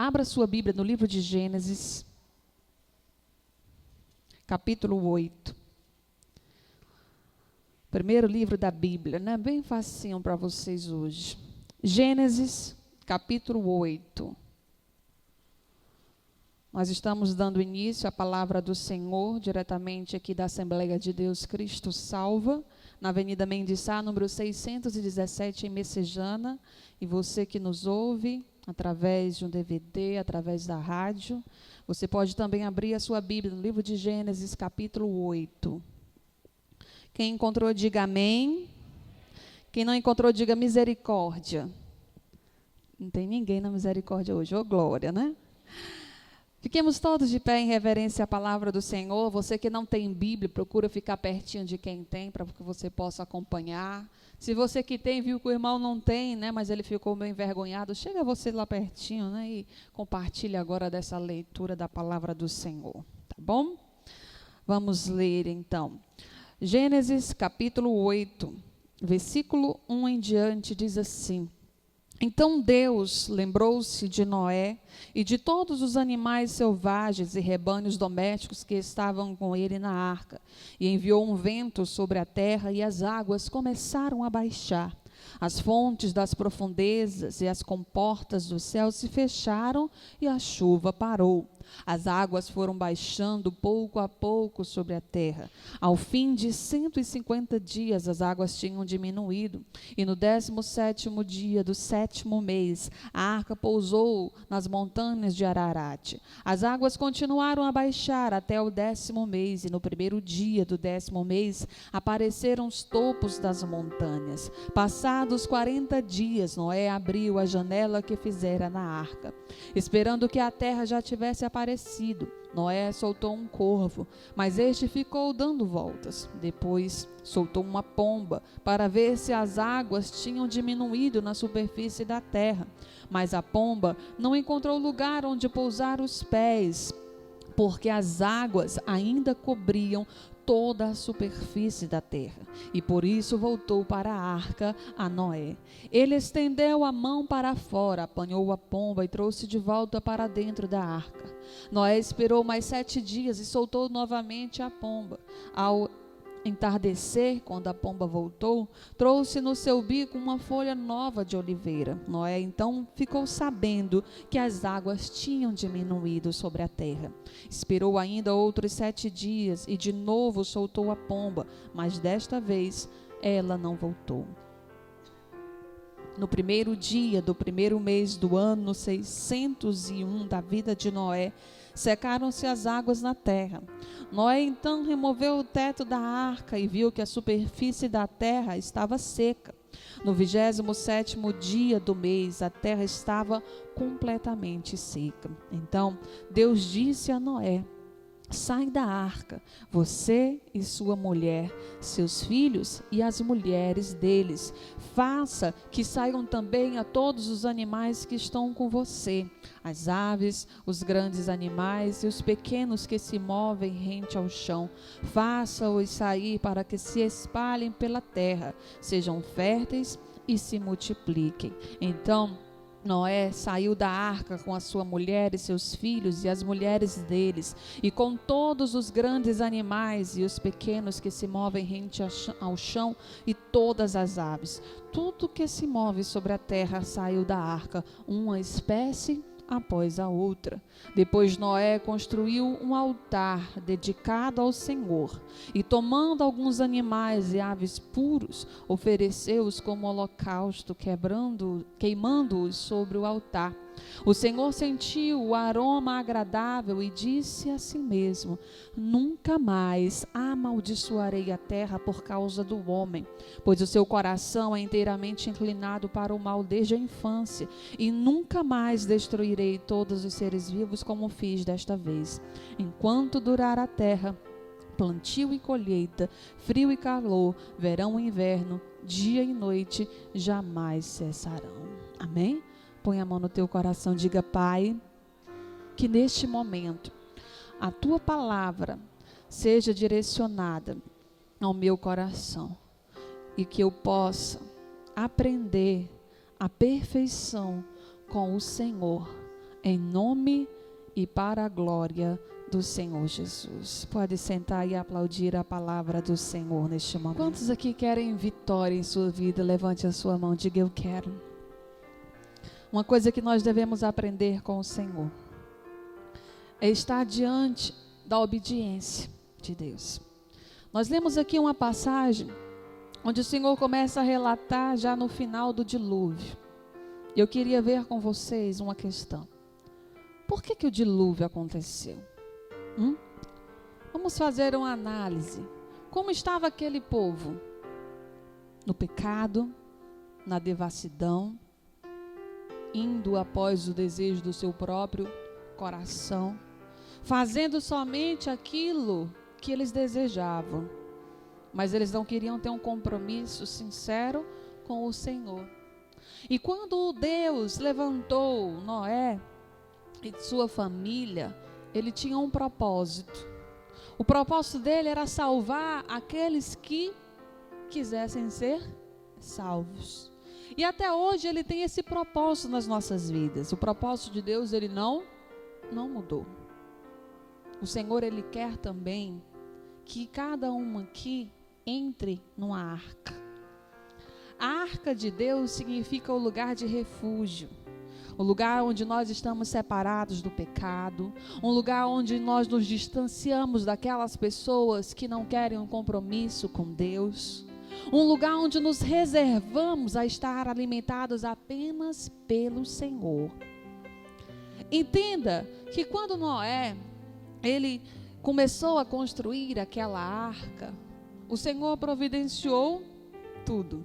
Abra sua Bíblia no livro de Gênesis, capítulo 8. Primeiro livro da Bíblia, né? Bem facinho para vocês hoje. Gênesis, capítulo 8. Nós estamos dando início à palavra do Senhor, diretamente aqui da Assembleia de Deus Cristo Salva, na Avenida Mendes Sá, número 617, em Messejana. E você que nos ouve através de um DVD, através da rádio, você pode também abrir a sua Bíblia no livro de Gênesis, capítulo 8. Quem encontrou, diga amém. Quem não encontrou, diga misericórdia. Não tem ninguém na misericórdia hoje, ô glória, né? Fiquemos todos de pé em reverência à palavra do Senhor. Você que não tem Bíblia, procura ficar pertinho de quem tem, para que você possa acompanhar. Se você que tem, viu que o irmão não tem, né, mas ele ficou meio envergonhado, chega você lá pertinho, né, e compartilha agora dessa leitura da palavra do Senhor, tá bom? Vamos ler então. Gênesis capítulo 8, versículo 1 em diante, diz assim: Então Deus lembrou-se de Noé e de todos os animais selvagens e rebanhos domésticos que estavam com ele na arca, e enviou um vento sobre a terra, e as águas começaram a baixar. As fontes das profundezas e as comportas do céu se fecharam, e a chuva parou. As águas foram baixando pouco a pouco sobre a terra. Ao fim de 150 dias, as águas tinham diminuído, e no 17º dia do 7º mês, a arca pousou nas montanhas de Ararat. As águas continuaram a baixar até o 10º mês, e no primeiro dia do 10º mês, apareceram os topos das montanhas. Passados 40 dias, Noé abriu a janela que fizera na arca, esperando que a terra já tivesse aparecido. Noé soltou um corvo, mas este ficou dando voltas. Depois soltou uma pomba, para ver se as águas tinham diminuído na superfície da terra. Mas a pomba não encontrou lugar onde pousar os pés, porque as águas ainda cobriam toda a superfície da terra, e por isso voltou para a arca a Noé. Ele estendeu a mão para fora, apanhou a pomba e trouxe de volta para dentro da arca. Noé esperou mais 7 dias e soltou novamente a pomba. Ao entardecer, quando a pomba voltou, trouxe no seu bico uma folha nova de oliveira. Noé então ficou sabendo que as águas tinham diminuído sobre a terra. Esperou ainda outros 7 dias e de novo soltou a pomba, mas desta vez ela não voltou. No primeiro dia do primeiro mês do ano 601 da vida de Noé, secaram-se as águas na terra. Noé então removeu o teto da arca e viu que a superfície da terra estava seca. No 27º dia do mês, a terra estava completamente seca. Então Deus disse a Noé: Sai da arca, você e sua mulher, seus filhos e as mulheres deles. Faça que saiam também a todos os animais que estão com você, as aves, os grandes animais e os pequenos que se movem rente ao chão. Faça-os sair para que se espalhem pela terra, sejam férteis e se multipliquem. Então Noé saiu da arca com a sua mulher e seus filhos e as mulheres deles, e com todos os grandes animais e os pequenos que se movem rente ao chão e todas as aves. Tudo que se move sobre a terra saiu da arca, uma espécie após a outra. Depois Noé construiu um altar dedicado ao Senhor, e tomando alguns animais e aves puros, ofereceu-os como holocausto, queimando-os sobre o altar. O Senhor sentiu o aroma agradável e disse a si mesmo: Nunca mais amaldiçoarei a terra por causa do homem, pois o seu coração é inteiramente inclinado para o mal desde a infância, e nunca mais destruirei todos os seres vivos como fiz desta vez. Enquanto durar a terra, plantio e colheita, frio e calor, verão e inverno, dia e noite, jamais cessarão. Amém? Põe a mão no teu coração, diga: Pai, que neste momento a tua palavra seja direcionada ao meu coração, e que eu possa aprender a perfeição com o Senhor, em nome e para a glória do Senhor Jesus. Pode sentar e aplaudir a palavra do Senhor neste momento. Quantos aqui querem vitória em sua vida? Levante a sua mão, diga eu quero. Uma coisa que nós devemos aprender com o Senhor é estar diante da obediência de Deus. Nós lemos aqui uma passagem onde o Senhor começa a relatar já no final do dilúvio. Eu queria ver com vocês uma questão. Por que o dilúvio aconteceu? Vamos fazer uma análise. Como estava aquele povo? No pecado, na devassidão, indo após o desejo do seu próprio coração, fazendo somente aquilo que eles desejavam, mas eles não queriam ter um compromisso sincero com o Senhor. E quando Deus levantou Noé e sua família, ele tinha um propósito. O propósito dele era salvar aqueles que quisessem ser salvos. E até hoje ele tem esse propósito nas nossas vidas. O propósito de Deus, ele não mudou. O Senhor, ele quer também que cada um aqui entre numa arca. A arca de Deus significa o lugar de refúgio. O lugar onde nós estamos separados do pecado, um lugar onde nós nos distanciamos daquelas pessoas que não querem um compromisso com Deus, um lugar onde nos reservamos a estar alimentados apenas pelo Senhor. Entenda que quando Noé, ele começou a construir aquela arca, o Senhor providenciou tudo.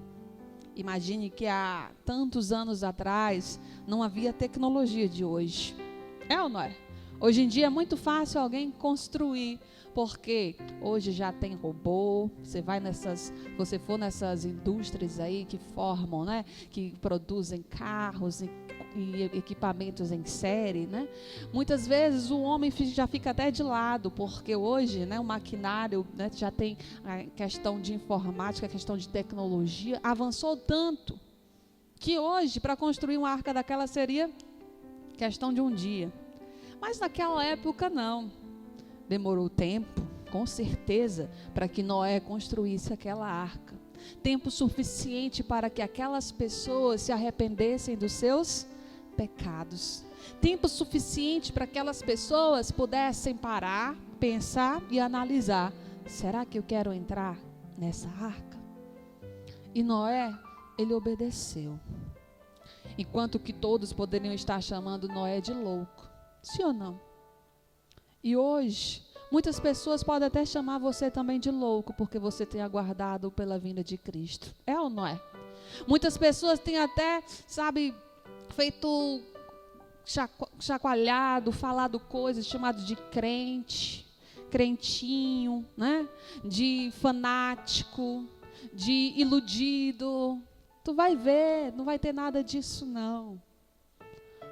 Imagine que há tantos anos atrás não havia tecnologia de hoje. É ou não é? Hoje em dia é muito fácil alguém construir, porque hoje já tem robô. Você for nessas indústrias aí que formam, né, que produzem carros e equipamentos em série, né? Muitas vezes o homem já fica até de lado, porque hoje, né, o maquinário, né, já tem a questão de informática, a questão de tecnologia, avançou tanto que hoje, para construir uma arca daquela seria questão de um dia. Mas naquela época não. Demorou tempo, com certeza, para que Noé construísse aquela arca. Tempo suficiente para que aquelas pessoas se arrependessem dos seus pecados. Tempo suficiente para que aquelas pessoas pudessem parar, pensar e analisar: será que eu quero entrar nessa arca? E Noé, ele obedeceu. Enquanto que todos poderiam estar chamando Noé de louco. Sim ou não? E hoje, muitas pessoas podem até chamar você também de louco, porque você tem aguardado pela vinda de Cristo. É ou não é? Muitas pessoas têm até, feito chacoalhado, falado coisas chamado de crente, crentinho, né? De fanático, de iludido. Tu vai ver, não vai ter nada disso não.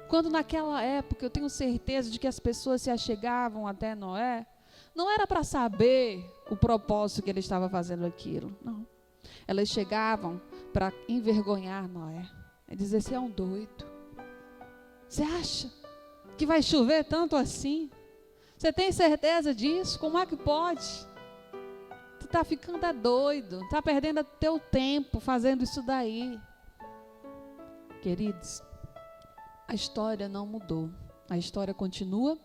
Quando naquela época eu tenho certeza de que as pessoas se achegavam até Noé, não era para saber o propósito que ele estava fazendo aquilo, não. Elas chegavam para envergonhar Noé. E dizer: você é um doido. Você acha que vai chover tanto assim? Você tem certeza disso? Como é que pode? Tu está ficando doido, está perdendo teu tempo fazendo isso daí. Queridos, a história não mudou. A história continua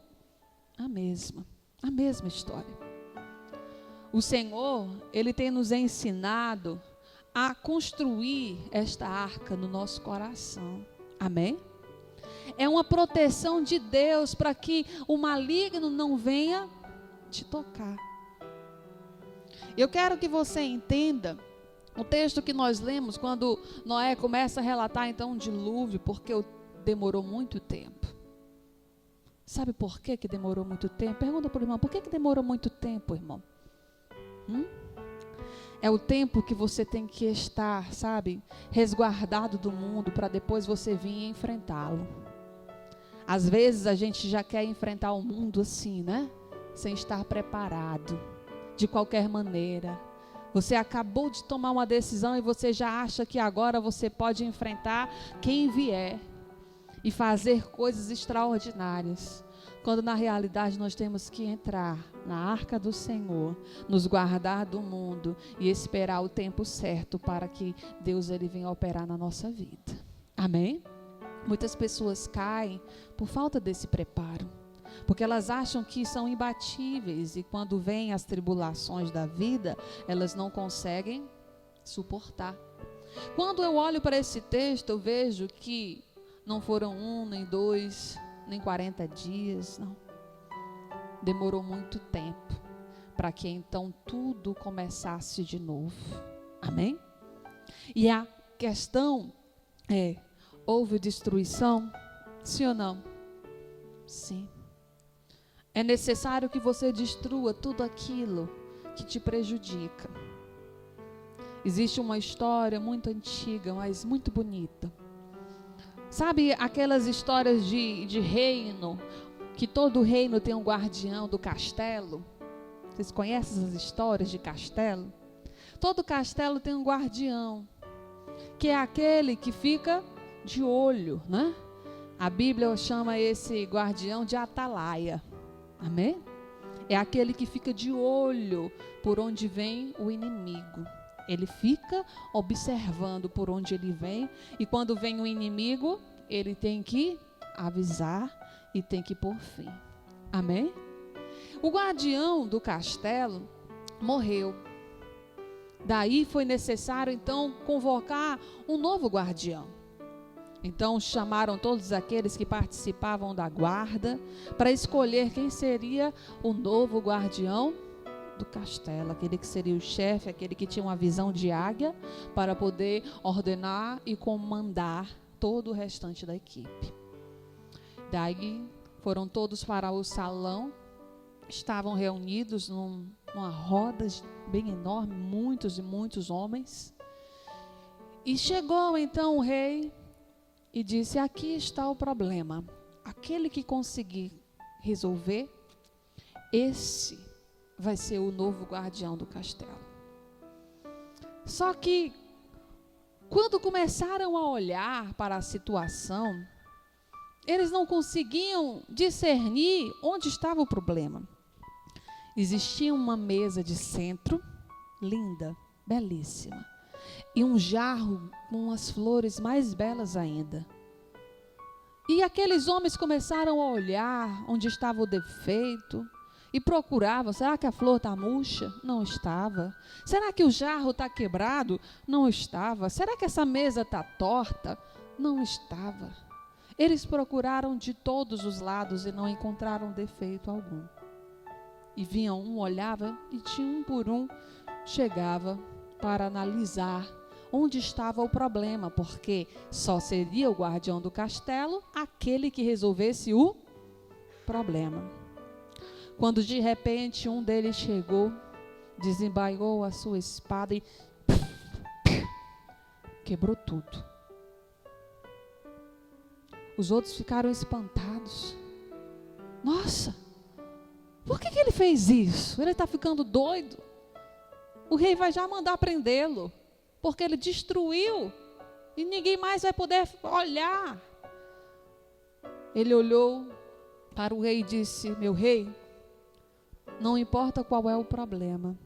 a mesma história. O Senhor, Ele tem nos ensinado a construir esta arca no nosso coração. Amém? É uma proteção de Deus para que o maligno não venha te tocar. Eu quero que você entenda o texto que nós lemos quando Noé começa a relatar então um dilúvio, porque demorou muito tempo. Sabe por que demorou muito tempo? Pergunta para o irmão: por que demorou muito tempo, irmão? É o tempo que você tem que estar, resguardado do mundo, para depois você vir enfrentá-lo. Às vezes a gente já quer enfrentar o mundo assim, né? Sem estar preparado, de qualquer maneira. Você acabou de tomar uma decisão e você já acha que agora você pode enfrentar quem vier. e fazer coisas extraordinárias, quando na realidade nós temos que entrar na arca do Senhor, nos guardar do mundo e esperar o tempo certo para que Deus ele venha operar na nossa vida. Amém? Muitas pessoas caem por falta desse preparo, porque elas acham que são imbatíveis e quando vêm as tribulações da vida, elas não conseguem suportar. Quando eu olho para esse texto, eu vejo que não foram 1, nem 2, nem 40 dias, não. Demorou muito tempo para que então tudo começasse de novo. Amém? E a questão é, houve destruição? Sim ou não? Sim. É necessário que você destrua tudo aquilo que te prejudica. Existe uma história muito antiga, mas muito bonita. Sabe aquelas histórias de reino, que todo reino tem um guardião do castelo? Vocês conhecem essas histórias de castelo? Todo castelo tem um guardião, que é aquele que fica de olho, né? A Bíblia chama esse guardião de atalaia. Amém? É aquele que fica de olho por onde vem o inimigo. Ele fica observando por onde ele vem, e quando vem o inimigo, ele tem que avisar e tem que pôr fim. Amém? O guardião do castelo morreu. Daí foi necessário então convocar um novo guardião. Então chamaram todos aqueles que participavam da guarda para escolher quem seria o novo guardião do castelo, aquele que seria o chefe, aquele que tinha uma visão de águia para poder ordenar e comandar todo o restante da equipe. Daí foram todos para o salão, estavam reunidos numa roda bem enorme, muitos e muitos homens. E chegou então o rei e disse: aqui está o problema. Aquele que conseguir resolver, esse vai ser o novo guardião do castelo. Só que, quando começaram a olhar para a situação, eles não conseguiam discernir onde estava o problema. Existia uma mesa de centro, linda, belíssima, e um jarro com as flores mais belas ainda. E aqueles homens começaram a olhar onde estava o defeito e procuravam. Será que a flor está murcha? Não estava. Será que o jarro está quebrado? Não estava. Será que essa mesa está torta? Não estava. Eles procuraram de todos os lados e não encontraram defeito algum. E vinham um, olhava e de um por um chegava para analisar onde estava o problema, porque só seria o guardião do castelo aquele que resolvesse o problema. Quando de repente um deles chegou, desembainhou a sua espada e quebrou tudo. Os outros ficaram espantados. Nossa, por que ele fez isso? Ele está ficando doido. O rei vai já mandar prendê-lo, porque ele destruiu e ninguém mais vai poder olhar. Ele olhou para o rei e disse: meu rei, não importa qual é o problema,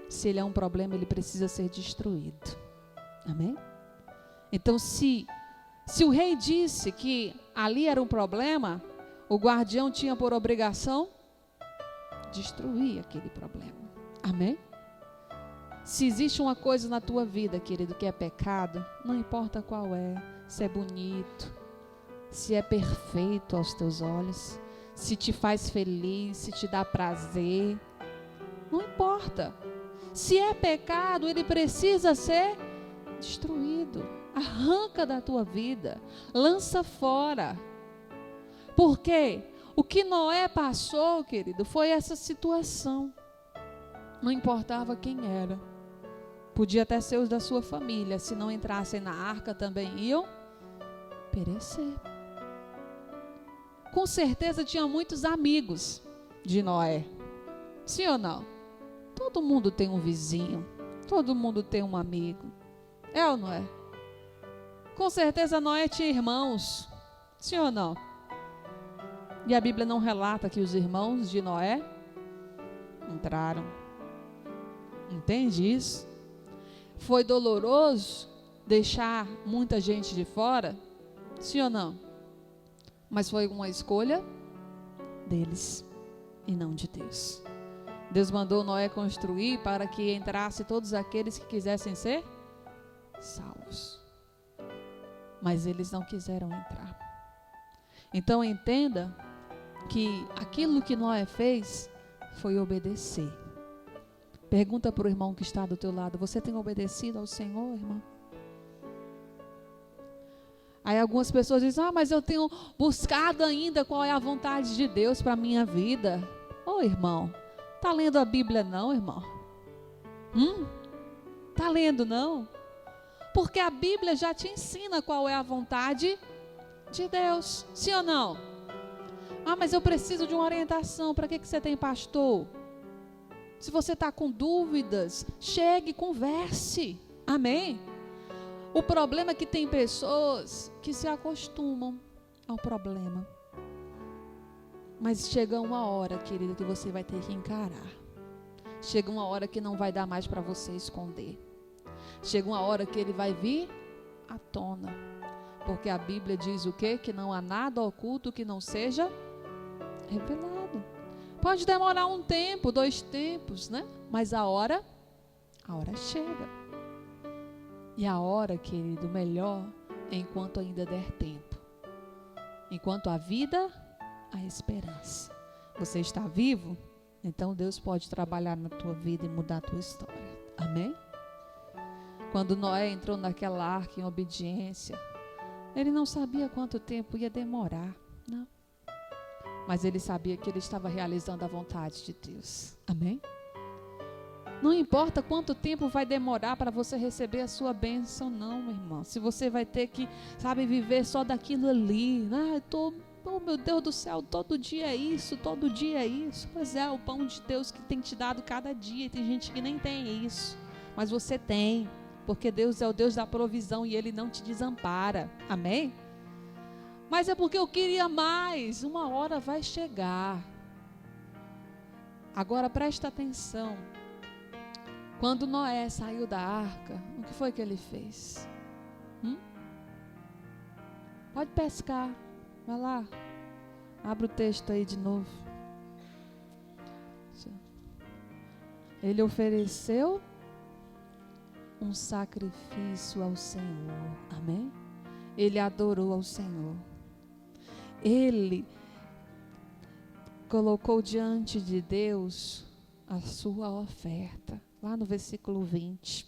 se ele é um problema, ele precisa ser destruído. Amém? Então, se o rei disse que ali era um problema, o guardião tinha por obrigação destruir aquele problema. Amém? Se existe uma coisa na tua vida, querido, que é pecado, não importa qual é, se é bonito, se é perfeito aos teus olhos, se te faz feliz, se te dá prazer, não importa. Se é pecado, ele precisa ser destruído. Arranca da tua vida, lança fora. Porque o que Noé passou, querido, foi essa situação. Não importava quem era. Podia até ser os da sua família. Se não entrassem na arca, também iam perecer. Com certeza tinha muitos amigos de Noé. Sim ou não? Todo mundo tem um vizinho. Todo mundo tem um amigo. É ou não é? Com certeza Noé tinha irmãos. Sim ou não? E a Bíblia não relata que os irmãos de Noé entraram. Entende isso? Foi doloroso deixar muita gente de fora? Sim ou não? Mas foi uma escolha deles e não de Deus. Deus mandou Noé construir para que entrasse todos aqueles que quisessem ser salvos. Mas eles não quiseram entrar. Então entenda que aquilo que Noé fez foi obedecer. Pergunta para o irmão que está do teu lado: você tem obedecido ao Senhor, irmão? Aí algumas pessoas dizem: mas eu tenho buscado ainda qual é a vontade de Deus para a minha vida. Ô irmão, está lendo a Bíblia não, irmão? Está lendo não? Porque a Bíblia já te ensina qual é a vontade de Deus. Sim ou não? Mas eu preciso de uma orientação. Para que você tem pastor? Se você está com dúvidas, chegue, converse. Amém? O problema é que tem pessoas que se acostumam ao problema. Mas chega uma hora, querido, que você vai ter que encarar. Chega uma hora que não vai dar mais para você esconder. Chega uma hora que ele vai vir à tona. Porque a Bíblia diz o quê? Que não há nada oculto que não seja revelado. Pode demorar um tempo, 2 tempos, né? Mas a hora chega. E a hora, querido, melhor é enquanto ainda der tempo. Enquanto há vida, há esperança. Você está vivo? Então Deus pode trabalhar na tua vida e mudar a tua história. Amém? Quando Noé entrou naquela arca em obediência, ele não sabia quanto tempo ia demorar, não. Mas ele sabia que ele estava realizando a vontade de Deus. Amém? Não importa quanto tempo vai demorar para você receber a sua bênção, não, irmão. Se você vai ter que, viver só daquilo ali. Oh, meu Deus do céu, todo dia é isso, todo dia é isso. Pois é, o pão de Deus que tem te dado cada dia. Tem gente que nem tem isso, mas você tem. Porque Deus é o Deus da provisão e Ele não te desampara. Amém? Mas é porque eu queria mais. Uma hora vai chegar. Agora presta atenção. Quando Noé saiu da arca, o que foi que ele fez? Pode pescar. Vai lá. Abre o texto aí de novo. Ele ofereceu um sacrifício ao Senhor. Amém? Ele adorou ao Senhor. Ele colocou diante de Deus a sua oferta. Lá no versículo 20.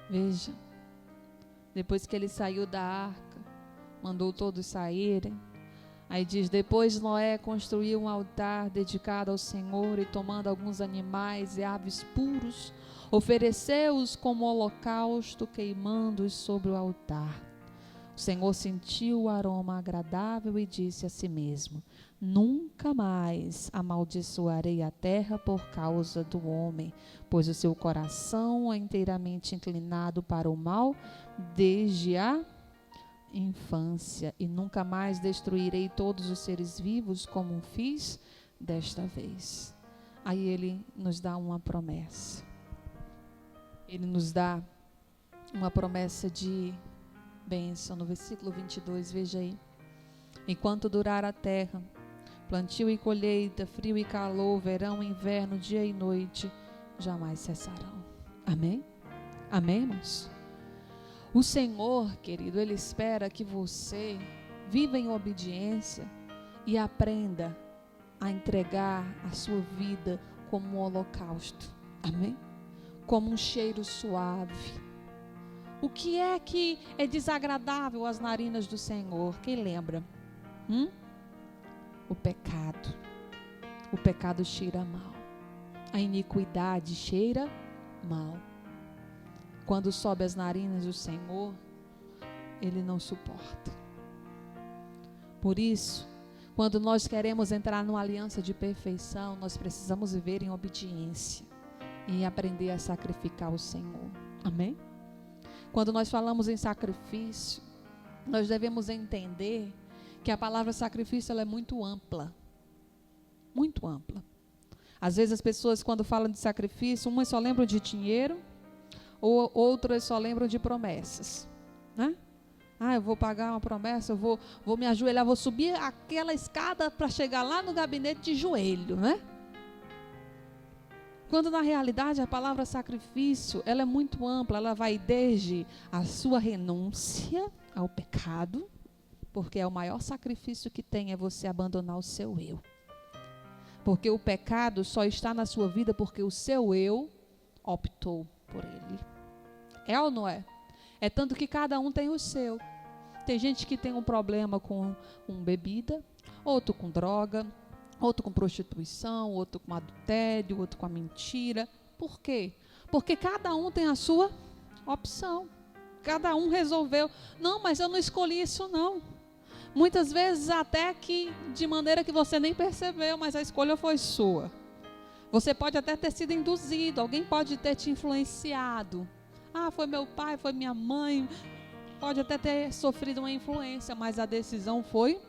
Veja. Depois que ele saiu da arca, mandou todos saírem. Aí diz: depois Noé construiu um altar dedicado ao Senhor e, tomando alguns animais e aves puros, ofereceu-os como holocausto, queimando-os sobre o altar. O Senhor sentiu o aroma agradável e disse a si mesmo: nunca mais amaldiçoarei a terra por causa do homem, pois o seu coração é inteiramente inclinado para o mal desde a infância, e nunca mais destruirei todos os seres vivos como fiz desta vez. Aí ele nos dá uma promessa. Ele nos dá uma promessa de bênção no versículo 22, veja aí. Enquanto durar a terra, plantio e colheita, frio e calor, verão e inverno, dia e noite, jamais cessarão. Amém? Amém, irmãos? O Senhor, querido, Ele espera que você viva em obediência e aprenda a entregar a sua vida como um holocausto. Amém? Como um cheiro suave. O que é desagradável às narinas do Senhor? Quem lembra? O pecado. O pecado cheira mal. A iniquidade cheira mal. Quando sobe as narinas do Senhor, Ele não suporta. Por isso, quando nós queremos entrar numa aliança de perfeição, nós precisamos viver em obediência e aprender a sacrificar o Senhor. Amém? Quando nós falamos em sacrifício, nós devemos entender que a palavra sacrifício ela é muito ampla. Muito ampla. Às vezes as pessoas, quando falam de sacrifício, umas só lembram de dinheiro, ou outras só lembram de promessas, né? Eu vou pagar uma promessa, eu vou me ajoelhar, vou subir aquela escada para chegar lá no gabinete de joelho, né? Quando na realidade a palavra sacrifício, ela é muito ampla, ela vai desde a sua renúncia ao pecado, porque é o maior sacrifício que tem é você abandonar o seu eu. Porque o pecado só está na sua vida porque o seu eu optou por ele. É ou não é? É tanto que cada um tem o seu. Tem gente que tem um problema com bebida, outro com droga, outro com prostituição, outro com adultério, outro com a mentira. Por quê? Porque cada um tem a sua opção. Cada um resolveu. Não, mas eu não escolhi isso não. Muitas vezes até que de maneira que você nem percebeu, mas a escolha foi sua. Você pode até ter sido induzido, alguém pode ter te influenciado. Foi meu pai, foi minha mãe. Pode até ter sofrido uma influência, mas a decisão foi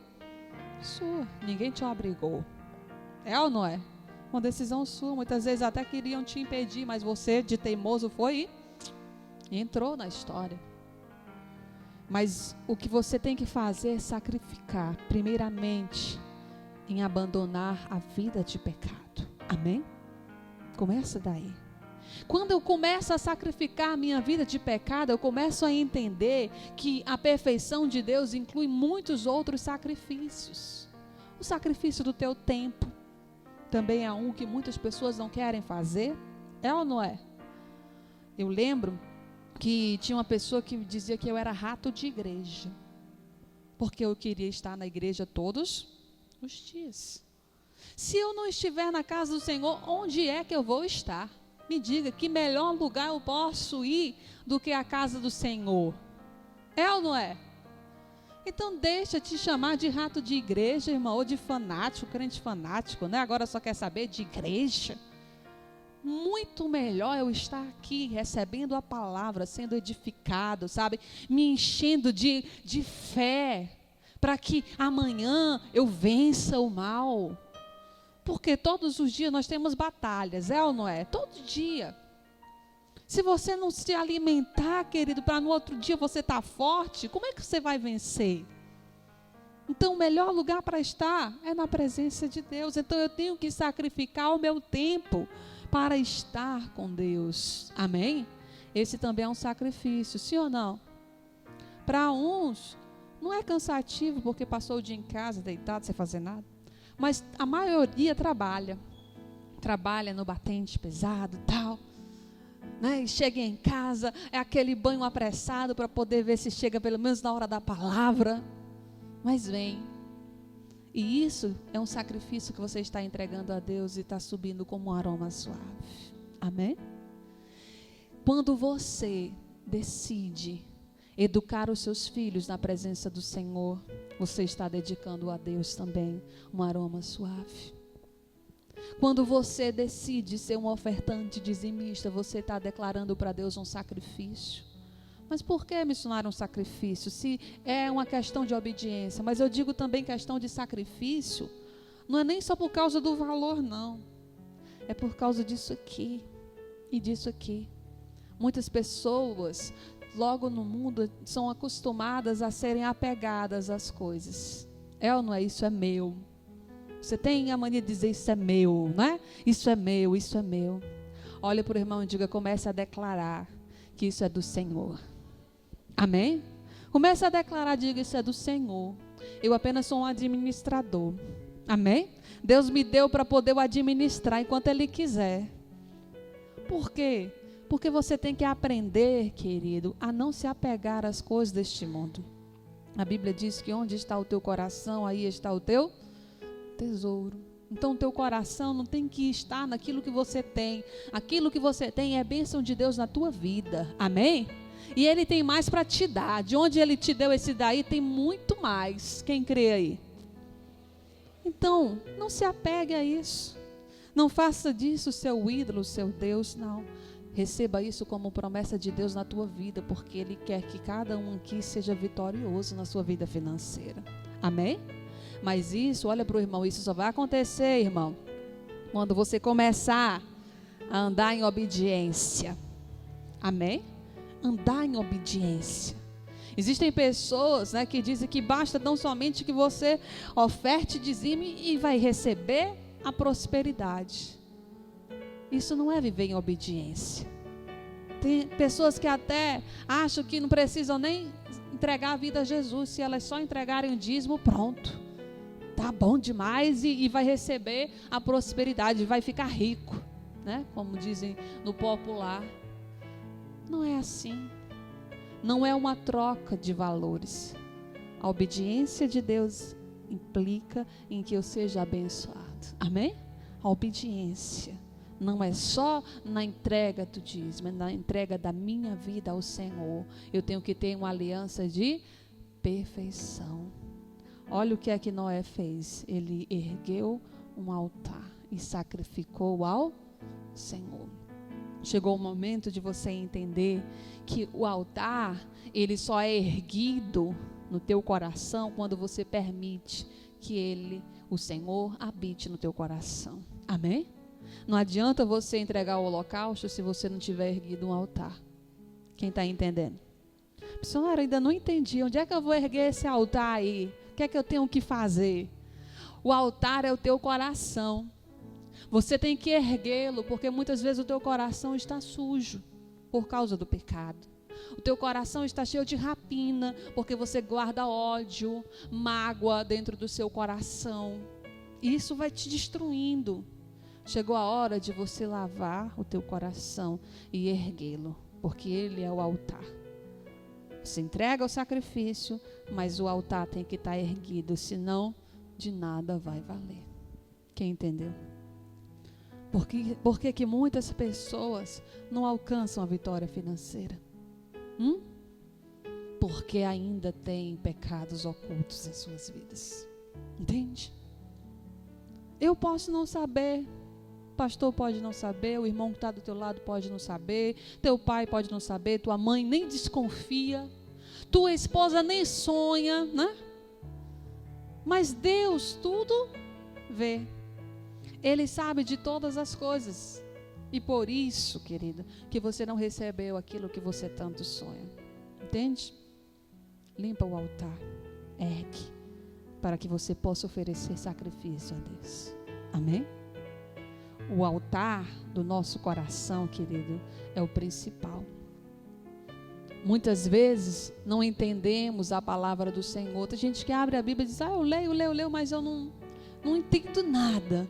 sua. Ninguém te obrigou. É ou não é? Uma decisão sua. Muitas vezes até queriam te impedir, mas você, de teimoso, foi e entrou na história. Mas o que você tem que fazer é sacrificar, primeiramente, em abandonar a vida de pecado. Amém? Começa daí. Quando eu começo a sacrificar a minha vida de pecado, eu começo a entender que a perfeição de Deus inclui muitos outros sacrifícios. O sacrifício do teu tempo também é um que muitas pessoas não querem fazer. É ou não é? Eu lembro que tinha uma pessoa que dizia que eu era rato de igreja, porque eu queria estar na igreja todos os dias. Se eu não estiver na casa do Senhor, onde é que eu vou estar? Me diga, que melhor lugar eu posso ir do que a casa do Senhor? É ou não é? Então deixa te chamar de rato de igreja, irmão, ou de fanático, crente fanático, né? Agora só quer saber de igreja. Muito melhor eu estar aqui recebendo a palavra, sendo edificado, sabe? Me enchendo de fé, para que amanhã eu vença o mal. Porque todos os dias nós temos batalhas, é ou não é? Todo dia. Se você não se alimentar, querido, para no outro dia você estar forte, como é que você vai vencer? Então o melhor lugar para estar é na presença de Deus. Então eu tenho que sacrificar o meu tempo para estar com Deus. Amém? Esse também é um sacrifício, sim ou não? Para uns, não é cansativo porque passou o dia em casa, deitado, sem fazer nada. Mas a maioria trabalha no batente pesado e tal, né? E chega em casa, é aquele banho apressado para poder ver se chega pelo menos na hora da palavra, mas vem. E isso é um sacrifício que você está entregando a Deus e está subindo como um aroma suave. Amém? Quando você decide educar os seus filhos na presença do Senhor, você está dedicando a Deus também um aroma suave. Quando você decide ser um ofertante dizimista, você está declarando para Deus um sacrifício. Mas por que missionário um sacrifício? Se é uma questão de obediência, mas eu digo também questão de sacrifício, não é nem só por causa do valor, não. É por causa disso aqui e disso aqui. Muitas pessoas logo no mundo são acostumadas a serem apegadas às coisas. É ou não é? Isso é meu. Você tem a mania de dizer isso é meu, não é? Isso é meu, isso é meu. Olha para o irmão e diga, comece a declarar que isso é do Senhor. Amém? Comece a declarar, diga, isso é do Senhor. Eu apenas sou um administrador. Amém? Deus me deu para poder o administrar enquanto Ele quiser. Por quê? Porque você tem que aprender, querido, a não se apegar às coisas deste mundo. A Bíblia diz que onde está o teu coração, aí está o teu tesouro. Então o teu coração não tem que estar naquilo que você tem. Aquilo que você tem é bênção de Deus na tua vida. Amém? E Ele tem mais para te dar. De onde Ele te deu esse daí, tem muito mais. Quem crê aí? Então, não se apegue a isso. Não faça disso o seu ídolo, o seu Deus, não. Receba isso como promessa de Deus na tua vida, porque Ele quer que cada um aqui seja vitorioso na sua vida financeira. Amém? Mas isso, olha para o irmão, isso só vai acontecer, irmão, quando você começar a andar em obediência. Amém? Andar em obediência. Existem pessoas, né, que dizem que basta tão somente que você oferte, dizime e vai receber a prosperidade. Isso não é viver em obediência. Tem pessoas que até acham que não precisam nem entregar a vida a Jesus. Se elas só entregarem o dízimo, pronto. Tá bom demais e vai receber a prosperidade, vai ficar rico, né? Como dizem no popular. Não é assim. Não é uma troca de valores. A obediência de Deus implica em que eu seja abençoado. Amém? A obediência não é só na entrega do dízimo, é na entrega da minha vida ao Senhor. Eu tenho que ter uma aliança de perfeição. Olha o que é que Noé fez. Ele ergueu um altar e sacrificou ao Senhor. Chegou o momento de você entender que o altar, ele só é erguido no teu coração quando você permite que ele, o Senhor, habite no teu coração. Amém? Não adianta você entregar o holocausto se você não tiver erguido um altar. Quem está entendendo? Senhora, ainda não entendi. Onde é que eu vou erguer esse altar aí? O que é que eu tenho que fazer? O altar é o teu coração. Você tem que erguê-lo, porque muitas vezes o teu coração está sujo por causa do pecado. O teu coração está cheio de rapina, porque você guarda ódio, mágoa dentro do seu coração. E isso vai te destruindo. Chegou a hora de você lavar o teu coração e erguê-lo, porque ele é o altar. Você entrega o sacrifício, mas o altar tem que estar erguido, senão de nada vai valer. Quem entendeu? Por que muitas pessoas não alcançam a vitória financeira? Porque ainda tem pecados ocultos em suas vidas. Entende? Eu posso não saber, o pastor pode não saber, o irmão que está do teu lado pode não saber, teu pai pode não saber, tua mãe nem desconfia, tua esposa nem sonha, né? Mas Deus tudo vê. Ele sabe de todas as coisas. E por isso, querida, que você não recebeu aquilo que você tanto sonha. Entende? Limpa o altar. Ergue. Para que você possa oferecer sacrifício a Deus. Amém? O altar do nosso coração, querido, é o principal. Muitas vezes não entendemos a palavra do Senhor. Tem gente que abre a Bíblia e diz, eu leio, mas eu não entendo nada.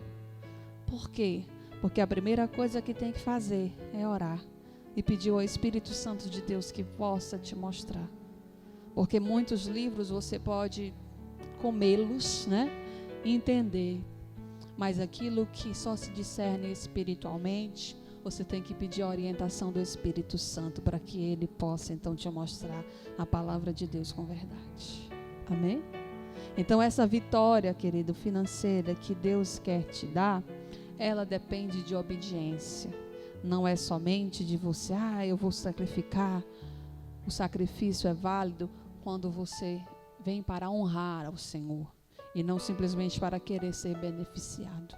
Por quê? Porque a primeira coisa que tem que fazer é orar e pedir ao Espírito Santo de Deus que possa te mostrar. Porque muitos livros você pode comê-los, né? E entender. Mas aquilo que só se discerne espiritualmente, você tem que pedir a orientação do Espírito Santo para que ele possa então te mostrar a palavra de Deus com verdade. Amém? Então essa vitória, querido, financeira que Deus quer te dar, ela depende de obediência. Não é somente de você, eu vou sacrificar. O sacrifício é válido quando você vem para honrar ao Senhor e não simplesmente para querer ser beneficiado.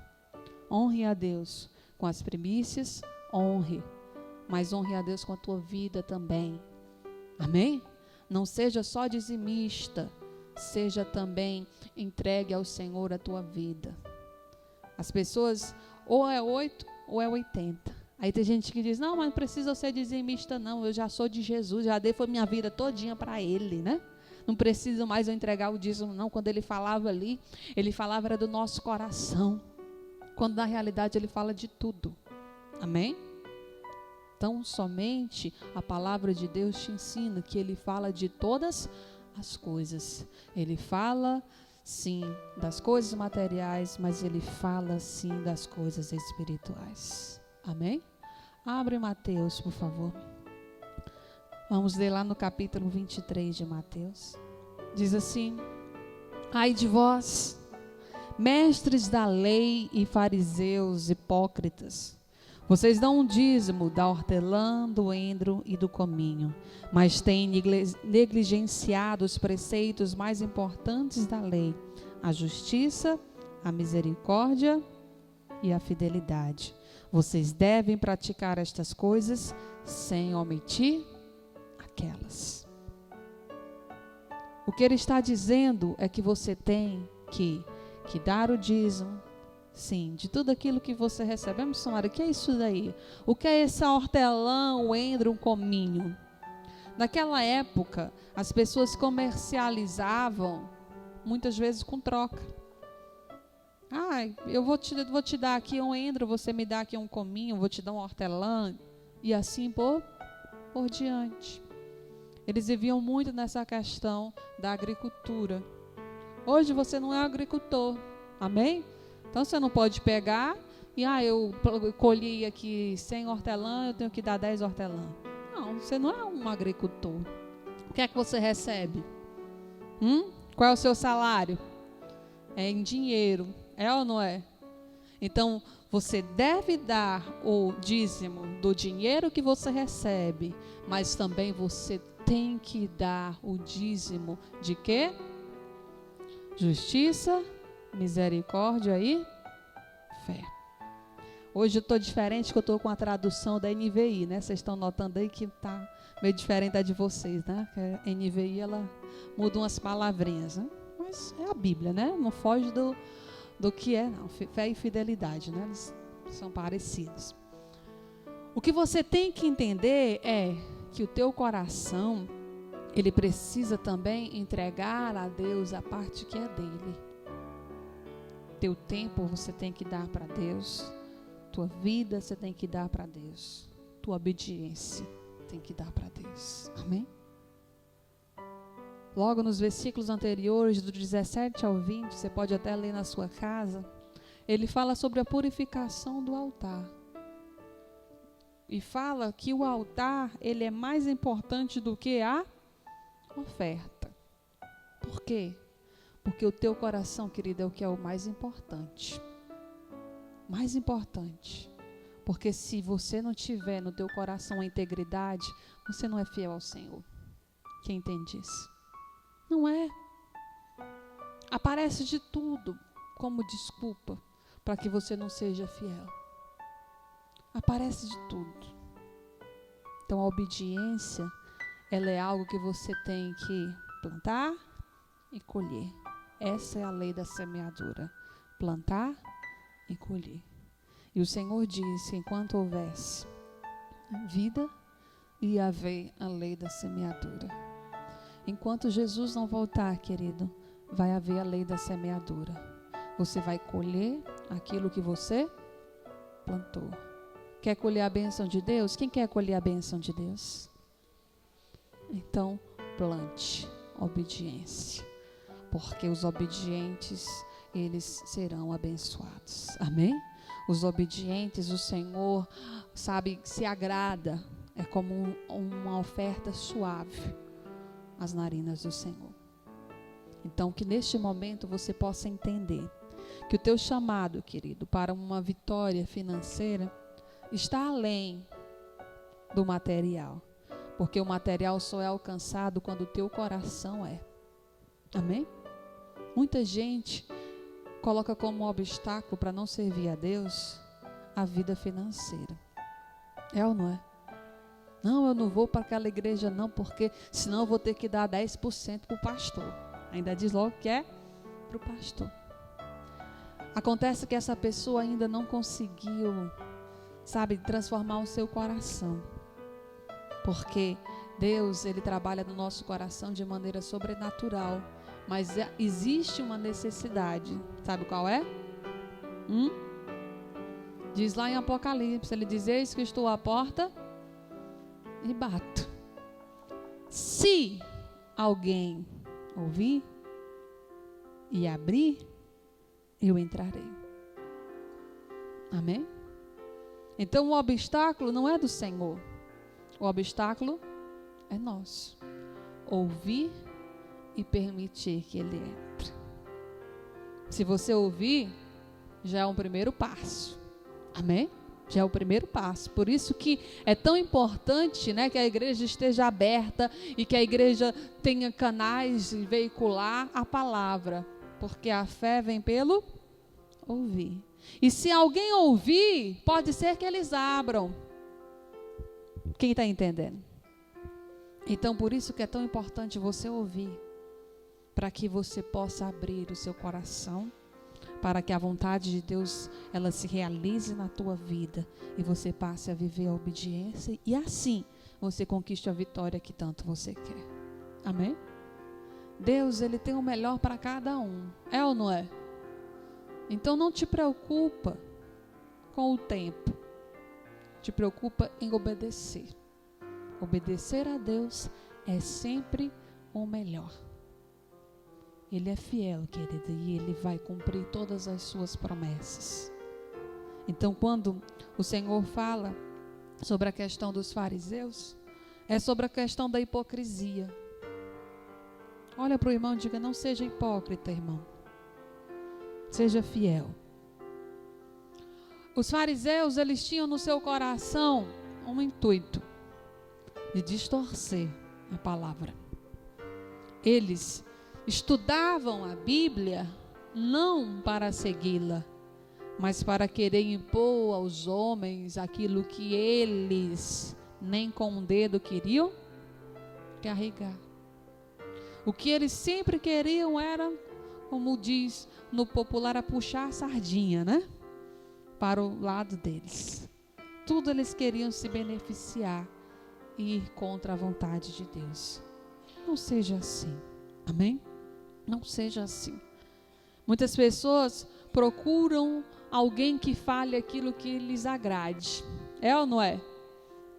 Honre a Deus com as primícias, honre, mas honre a Deus com a tua vida também. Amém? Não seja só dizimista, seja também entregue ao Senhor a tua vida. As pessoas ou é 8 ou é 80. Aí tem gente que diz, não, mas não precisa ser dizimista não, eu já sou de Jesus, já dei minha vida todinha para Ele, né? Não preciso mais eu entregar o dízimo não. Quando ele falava ali, ele falava era do nosso coração, quando na realidade ele fala de tudo. Amém? Então somente a palavra de Deus te ensina que ele fala de todas as coisas. Ele fala sim das coisas materiais, mas ele fala sim das coisas espirituais. Amém? Abre Mateus, por favor. Vamos ler lá no capítulo 23 de Mateus. Diz assim: ai de vós, mestres da lei e fariseus hipócritas, Vocês dão um dízimo da hortelã, do endro e do cominho, mas têm negligenciado os preceitos mais importantes da lei: a justiça, a misericórdia e a fidelidade. Vocês devem praticar estas coisas sem omitir aquelas. O que ele está dizendo é que você tem que dar o dízimo, sim, de tudo aquilo que você recebe. Vamos somar, o que é isso daí? O que é esse hortelã, o endro, o cominho? Naquela época, as pessoas comercializavam, muitas vezes com troca. Eu vou te dar aqui um endro, você me dá aqui um cominho, vou te dar um hortelã, e assim por diante. Eles viviam muito nessa questão da agricultura. Hoje você não é agricultor, amém? Então você não pode pegar e eu colhi aqui 100 hortelã, eu tenho que dar 10 hortelã. Não, você não é um agricultor. O que é que você recebe? Qual é o seu salário? É em dinheiro, é ou não é? Então você deve dar o dízimo do dinheiro que você recebe, mas também você tem que dar o dízimo de quê? Justiça, misericórdia e fé. Hoje eu estou diferente, que eu estou com a tradução da NVI, né? Vocês estão notando aí que está meio diferente da de vocês, né? A NVI, ela muda umas palavrinhas, né? Mas é a Bíblia, né? Não foge do que é, não. Fé e fidelidade, né? Eles são parecidos. O que você tem que entender é que o teu coração, ele precisa também entregar a Deus a parte que é dele. Teu tempo você tem que dar para Deus. Tua vida você tem que dar para Deus. Tua obediência tem que dar para Deus. Amém? Logo nos versículos anteriores, do 17 ao 20, você pode até ler na sua casa, ele fala sobre a purificação do altar. E fala que o altar, ele é mais importante do que a oferta. Por quê? Porque o teu coração, querido, é o que é o mais importante. Mais importante. Porque se você não tiver no teu coração a integridade, você não é fiel ao Senhor. Quem entende isso? Não é. Aparece de tudo como desculpa para que você não seja fiel. Aparece de tudo. Então a obediência, ela é algo que você tem que plantar e colher. Essa é a lei da semeadura. Plantar e colher. E o Senhor disse, enquanto houvesse vida, ia haver a lei da semeadura. Enquanto Jesus não voltar, querido, vai haver a lei da semeadura. Você vai colher aquilo que você plantou. Quer colher a bênção de Deus? Quem quer colher a bênção de Deus? Então, plante obediência. Porque os obedientes, eles serão abençoados. Amém? Os obedientes, o Senhor, sabe, se agrada. É como uma oferta suave às narinas do Senhor. Então, que neste momento você possa entender que o teu chamado, querido, para uma vitória financeira está além do material. Porque o material só é alcançado quando o teu coração é. Amém? Muita gente coloca como obstáculo para não servir a Deus a vida financeira. É ou não é? Não, eu não vou para aquela igreja não, porque senão eu vou ter que dar 10% para o pastor. Ainda diz logo que é para o pastor. Acontece que essa pessoa ainda não conseguiu, sabe, transformar o seu coração. Porque Deus, Ele trabalha no nosso coração de maneira sobrenatural. Mas existe uma necessidade. Sabe qual é? Diz lá em Apocalipse, Ele diz, eis que estou à porta e bato. Se alguém ouvir e abrir, eu entrarei. Amém? Então o obstáculo não é do Senhor. O obstáculo é nosso. Ouvir e permitir que Ele entre. Se você ouvir, já é um primeiro passo. Amém? Já é o primeiro passo. Por isso que é tão importante, né, que a igreja esteja aberta e que a igreja tenha canais de veicular a palavra. Porque a fé vem pelo ouvir. E se alguém ouvir, pode ser que eles abram. Quem está entendendo? Então, por isso que é tão importante você ouvir. Para que você possa abrir o seu coração. Para que a vontade de Deus, ela se realize na tua vida. E você passe a viver a obediência. E assim, você conquiste a vitória que tanto você quer. Amém? Deus, Ele tem o melhor para cada um. É ou não é? Então não te preocupa com o tempo. Te preocupa em obedecer. Obedecer a Deus é sempre o melhor. Ele é fiel, querida, e Ele vai cumprir todas as suas promessas. Então, quando o Senhor fala sobre a questão dos fariseus, é sobre a questão da hipocrisia. Olha para o irmão e diga, não seja hipócrita, irmão. Seja fiel. Os fariseus, eles tinham no seu coração um intuito de distorcer a palavra. Eles estudavam a Bíblia não para segui-la, mas para querer impor aos homens aquilo que eles nem com um dedo queriam carregar. O que eles sempre queriam era, como diz no popular, a puxar a sardinha, né? Para o lado deles. Tudo eles queriam se beneficiar e ir contra a vontade de Deus. Não seja assim. Amém? Não seja assim. Muitas pessoas procuram alguém que fale aquilo que lhes agrade. É ou não é?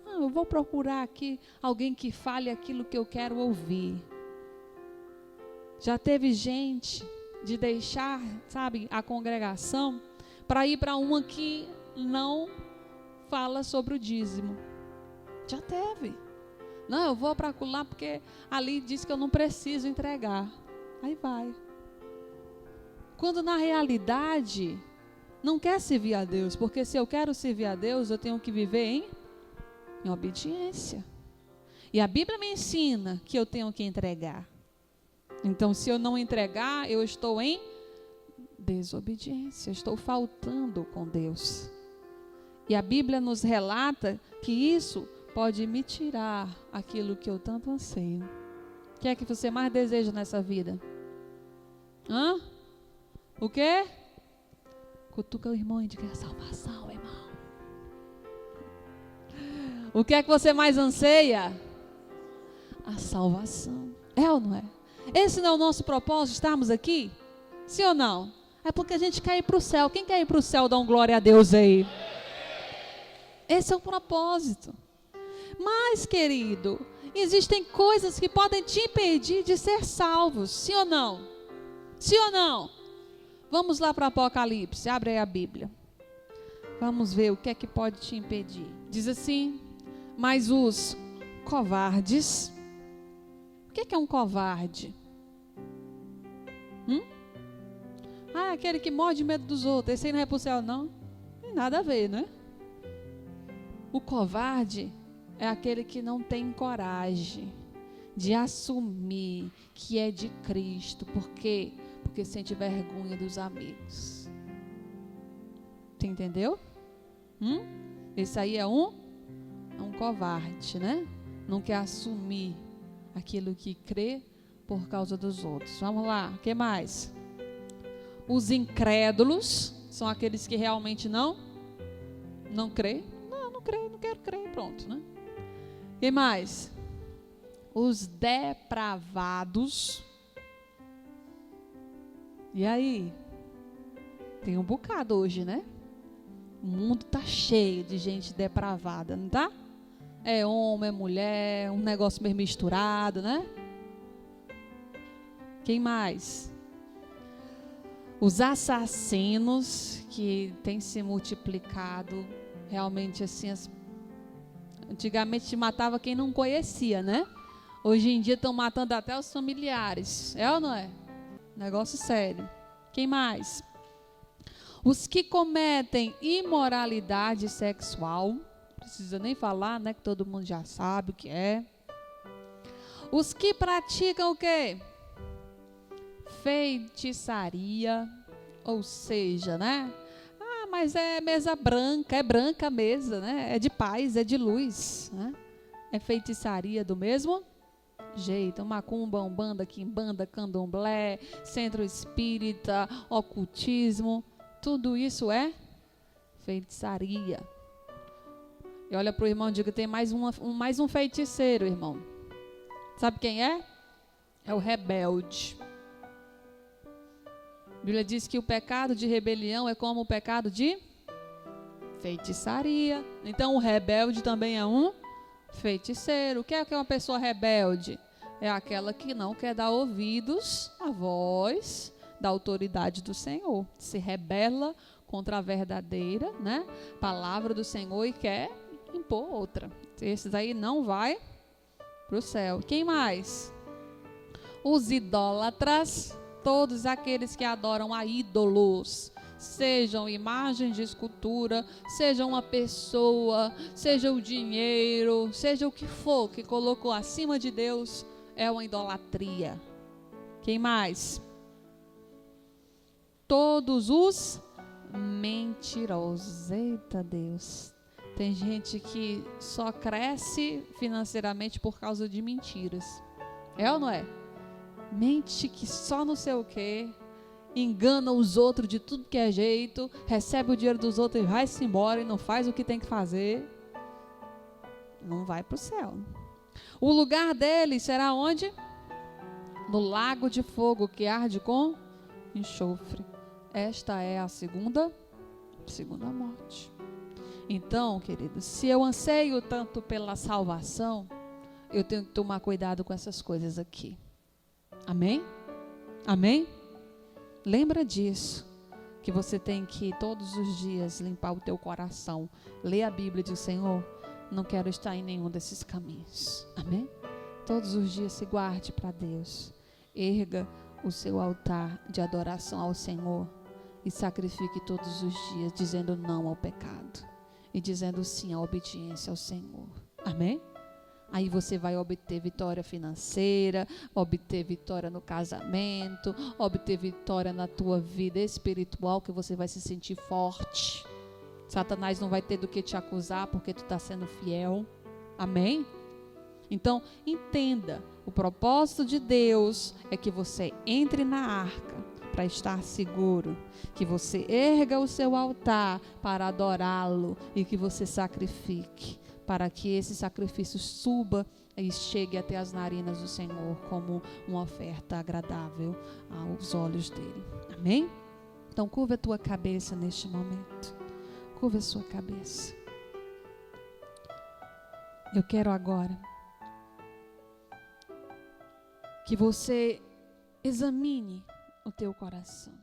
Eu vou procurar aqui alguém que fale aquilo que eu quero ouvir. Já teve gente de deixar, sabe, a congregação para ir para uma que não fala sobre o dízimo. Já teve. Não, eu vou para lá porque ali diz que eu não preciso entregar. Aí vai. Quando na realidade não quer servir a Deus, porque se eu quero servir a Deus, eu tenho que viver em obediência. E a Bíblia me ensina que eu tenho que entregar. Então, se eu não entregar, eu estou em desobediência, estou faltando com Deus. E a Bíblia nos relata que isso pode me tirar aquilo que eu tanto anseio. O que é que você mais deseja nessa vida? O quê? Cutuca o irmão e diga a salvação, irmão. O que é que você mais anseia? A salvação. É ou não é? Esse não é o nosso propósito, estarmos aqui? Sim ou não? É porque a gente quer ir para o céu. Quem quer ir para o céu, dá um glória a Deus aí. Esse é o propósito. Mas, querido, existem coisas que podem te impedir de ser salvos. Sim ou não? Sim ou não? Vamos lá para Apocalipse. Abre aí a Bíblia. Vamos ver o que é que pode te impedir. Diz assim, mas os covardes. O que é um covarde? Aquele que morre de medo dos outros. Esse aí não é para o céu, não? Não tem nada a ver, né? O covarde é aquele que não tem coragem de assumir que é de Cristo. Por quê? Porque sente vergonha dos amigos. Você entendeu? Esse aí é um covarde, né? Não quer assumir aquilo que crê por causa dos outros. Vamos lá, o que mais? Os incrédulos são aqueles que realmente não crê. Não creio, não quero crer, pronto, né? O que mais? Os depravados. E aí? Tem um bocado hoje, né? O mundo tá cheio de gente depravada, não tá? É homem, é mulher, um negócio meio misturado, né? Quem mais? Os assassinos, que têm se multiplicado, realmente assim, antigamente se matava quem não conhecia, né? Hoje em dia estão matando até os familiares, é ou não é? Negócio sério. Quem mais? Os que cometem imoralidade sexual, não precisa nem falar, né, que todo mundo já sabe o que é. Os que praticam o quê? Feitiçaria, ou seja, né? Ah, mas é mesa branca, é branca a mesa, né? É de paz, é de luz, né? É feitiçaria do mesmo jeito. Macumba, umbanda, quimbanda, candomblé, centro espírita, ocultismo, tudo isso é feitiçaria. E olha para o irmão e diga, tem mais um feiticeiro, irmão. Sabe quem é? É o rebelde. A Bíblia diz que o pecado de rebelião é como o pecado de feitiçaria. Então o rebelde também é um feiticeiro. O que é uma pessoa rebelde? É aquela que não quer dar ouvidos à voz da autoridade do Senhor. Se rebela contra a verdadeira, né, palavra do Senhor e quer impor outra. Esses aí não vai para o céu. Quem mais? Os idólatras, todos aqueles que adoram a ídolos, sejam imagens de escultura, seja uma pessoa, seja o dinheiro, seja o que for que colocou acima de Deus, é uma idolatria. Quem mais? Todos os mentirosos. Eita Deus. Tem gente que só cresce financeiramente por causa de mentiras. É ou não é? Mente que só não sei o quê, engana os outros de tudo que é jeito, recebe o dinheiro dos outros e vai-se embora e não faz o que tem que fazer. Não vai para o céu. O lugar dele será onde? No lago de fogo que arde com enxofre. Esta é a segunda morte. Então, queridos, se eu anseio tanto pela salvação, eu tenho que tomar cuidado com essas coisas aqui. Amém? Amém? Lembra disso, que você tem que todos os dias limpar o teu coração, ler a Bíblia e dizer, Senhor, não quero estar em nenhum desses caminhos. Amém? Todos os dias se guarde para Deus. Erga o seu altar de adoração ao Senhor e sacrifique todos os dias dizendo não ao pecado e dizendo sim à obediência ao Senhor. Amém? Aí você vai obter vitória financeira, obter vitória no casamento, obter vitória na tua vida espiritual, que você vai se sentir forte. Satanás não vai ter do que te acusar porque tu está sendo fiel. Amém? Então, entenda, o propósito de Deus é que você entre na arca para estar seguro, que você erga o seu altar para adorá-lo e que você sacrifique, para que esse sacrifício suba e chegue até as narinas do Senhor como uma oferta agradável aos olhos dele. Amém? Então, curva a tua cabeça neste momento. Curva a sua cabeça. Eu quero agora que você examine o teu coração.